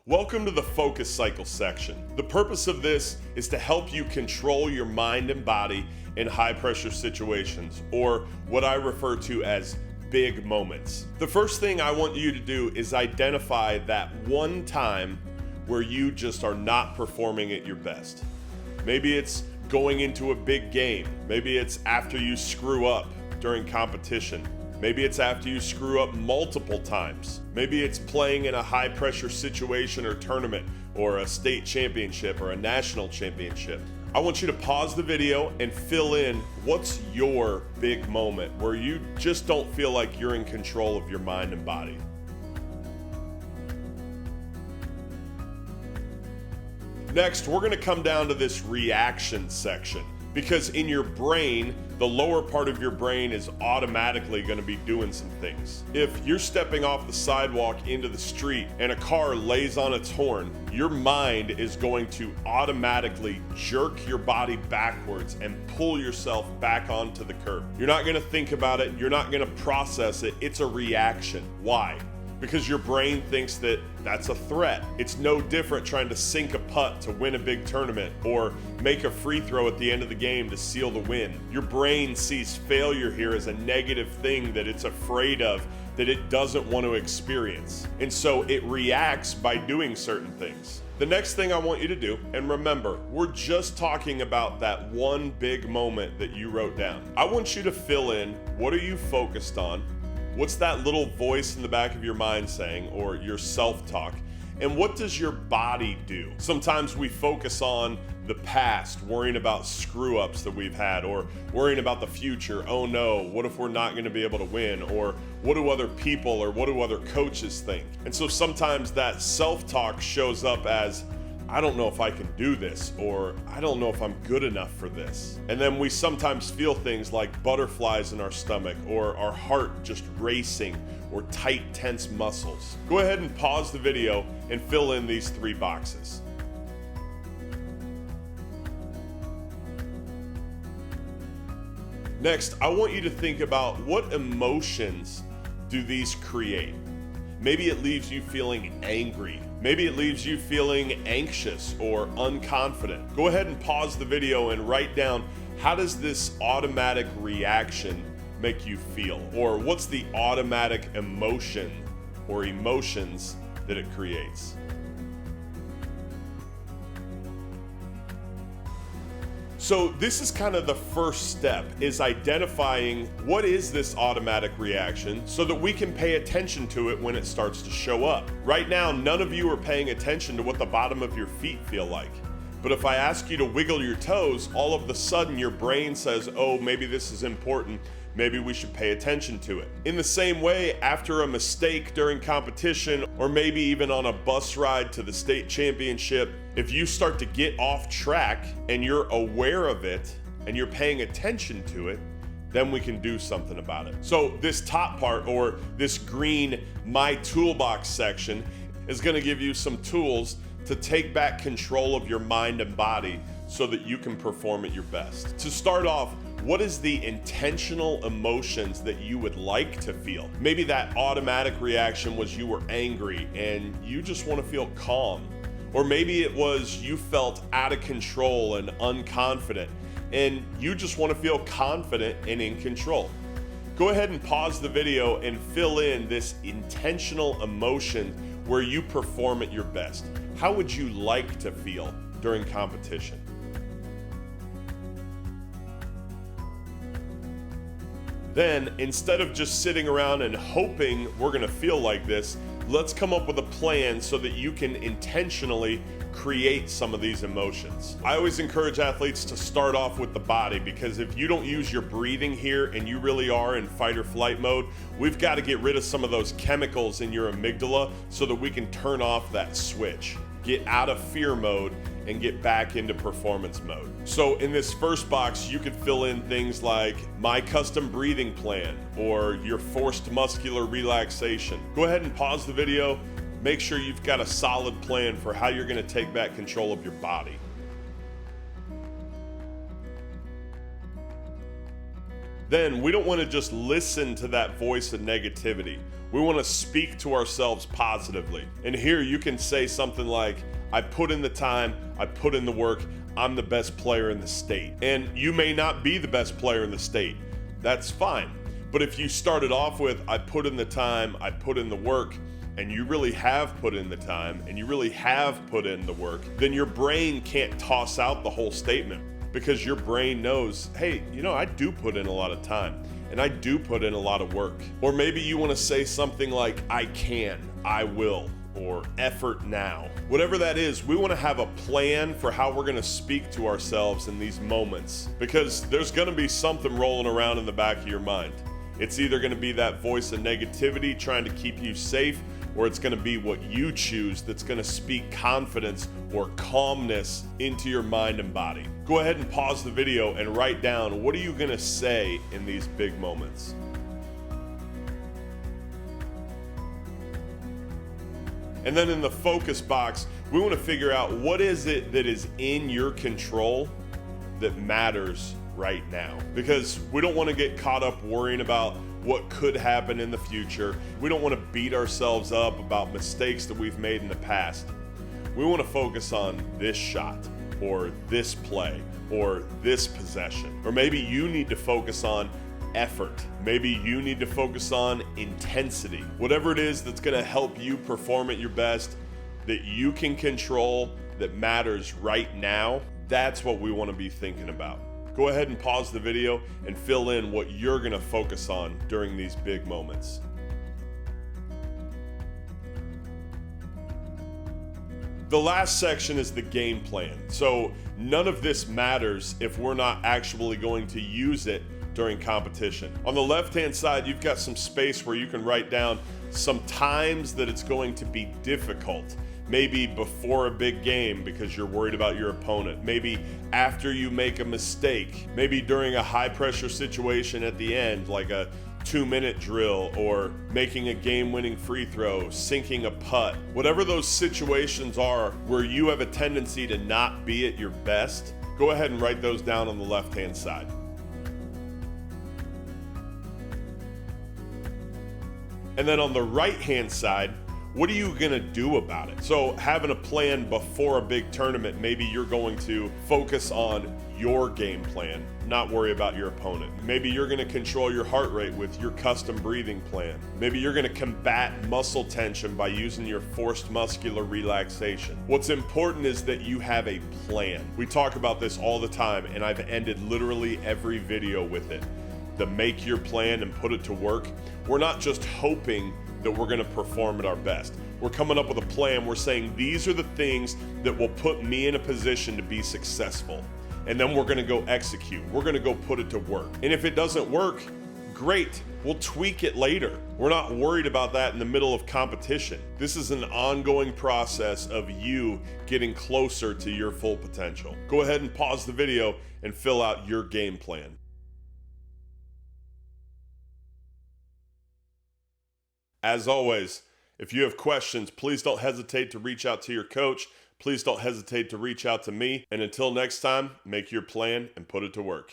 Welcome to the focus cycle section. The purpose of this is to help you control your mind and body in high pressure situations, or what I refer to as big moments. The first thing I want you to do is identify that one time where you just are not performing at your best. Maybe it's going into a big game. Maybe it's after you screw up during competition. Maybe it's after you screw up multiple times. Maybe it's playing in a high pressure situation or tournament or a state championship or a national championship. I want you to pause the video and fill in what's your big moment where you just don't feel like you're in control of your mind and body. Next, we're gonna come down to this reaction section, because in your brain, the lower part of your brain is automatically gonna be doing some things. If you're stepping off the sidewalk into the street and a car lays on its horn, your mind is going to automatically jerk your body backwards and pull yourself back onto the curb. You're not gonna think about it, you're not gonna process it, it's a reaction. Why? Because your brain thinks that that's a threat. It's no different trying to sink a putt to win a big tournament or make a free throw at the end of the game to seal the win. Your brain sees failure here as a negative thing that it's afraid of, that it doesn't want to experience. And so it reacts by doing certain things. The next thing I want you to do, and remember, we're just talking about that one big moment that you wrote down. I want you to fill in, what are you focused on? What's that little voice in the back of your mind saying, or your self-talk? And what does your body do? Sometimes we focus on the past, worrying about screw-ups that we've had, or worrying about the future. Oh no, what if we're not gonna be able to win? Or what do other people or what do other coaches think? And so sometimes that self-talk shows up as, I don't know if I can do this, or I don't know if I'm good enough for this. And then we sometimes feel things like butterflies in our stomach, or our heart just racing, or tight, tense muscles. Go ahead and pause the video and fill in these 3 boxes. Next, I want you to think about what emotions do these create. Maybe it leaves you feeling angry. Maybe it leaves you feeling anxious or unconfident. Go ahead and pause the video and write down, how does this automatic reaction make you feel? Or what's the automatic emotion or emotions that it creates? So this is kind of the first step, is identifying what is this automatic reaction so that we can pay attention to it when it starts to show up. Right now, none of you are paying attention to what the bottom of your feet feel like. But if I ask you to wiggle your toes, all of a sudden your brain says, oh, maybe this is important. Maybe we should pay attention to it. In the same way, after a mistake during competition, or maybe even on a bus ride to the state championship, if you start to get off track and you're aware of it and you're paying attention to it, then we can do something about it. So this top part, or this green My Toolbox section, is gonna give you some tools to take back control of your mind and body so that you can perform at your best. To start off, what is the intentional emotions that you would like to feel? Maybe that automatic reaction was you were angry and you just want to feel calm. Or maybe it was you felt out of control and unconfident and you just want to feel confident and in control. Go ahead and pause the video and fill in this intentional emotion where you perform at your best. How would you like to feel during competition? Then, instead of just sitting around and hoping we're gonna feel like this, let's come up with a plan so that you can intentionally create some of these emotions. I always encourage athletes to start off with the body, because if you don't use your breathing here and you really are in fight or flight mode, we've got to get rid of some of those chemicals in your amygdala so that we can turn off that switch, get out of fear mode, and get back into performance mode. So in this first box, you could fill in things like my custom breathing plan or your forced muscular relaxation. Go ahead and pause the video. Make sure you've got a solid plan for how you're gonna take back control of your body. Then we don't want to just listen to that voice of negativity. We want to speak to ourselves positively. And here you can say something like, I put in the time, I put in the work, I'm the best player in the state. And you may not be the best player in the state. That's fine. But if you started off with, I put in the time, I put in the work, and you really have put in the time, and you really have put in the work, then your brain can't toss out the whole statement, because your brain knows, hey, I do put in a lot of time, and I do put in a lot of work. Or maybe you want to say something like, I can, I will, or effort now. Whatever that is, we want to have a plan for how we're going to speak to ourselves in these moments, because there's going to be something rolling around in the back of your mind. It's either going to be that voice of negativity trying to keep you safe, or it's going to be what you choose that's going to speak confidence or calmness into your mind and body. Go ahead and pause the video and write down, what are you going to say in these big moments? And then in the focus box, we want to figure out what is it that is in your control that matters right now. Because we don't want to get caught up worrying about what could happen in the future. We don't want to beat ourselves up about mistakes that we've made in the past. We want to focus on this shot, or this play, or this possession. Or maybe you need to focus on effort. Maybe you need to focus on intensity. Whatever it is that's going to help you perform at your best, that you can control, that matters right now, that's what we want to be thinking about. Go ahead and pause the video and fill in what you're going to focus on during these big moments. The last section is the game plan. So none of this matters if we're not actually going to use it during competition. On the left-hand side, you've got some space where you can write down some times that it's going to be difficult. Maybe before a big game because you're worried about your opponent. Maybe after you make a mistake. Maybe during a high-pressure situation at the end, like a 2-minute drill, or making a game-winning free throw, sinking a putt. Whatever those situations are where you have a tendency to not be at your best, go ahead and write those down on the left-hand side. And then on the right-hand side, what are you gonna do about it? So having a plan before a big tournament, maybe you're going to focus on your game plan, not worry about your opponent. Maybe you're gonna control your heart rate with your custom breathing plan. Maybe you're gonna combat muscle tension by using your forced muscular relaxation. What's important is that you have a plan. We talk about this all the time, and I've ended literally every video with it. To make your plan and put it to work. We're not just hoping that we're going to perform at our best. We're coming up with a plan. We're saying these are the things that will put me in a position to be successful. And then we're going to go execute. We're going to go put it to work. And if it doesn't work, great. We'll tweak it later. We're not worried about that in the middle of competition. This is an ongoing process of you getting closer to your full potential. Go ahead and pause the video and fill out your game plan. As always, if you have questions, please don't hesitate to reach out to your coach. Please don't hesitate to reach out to me. And until next time, make your plan and put it to work.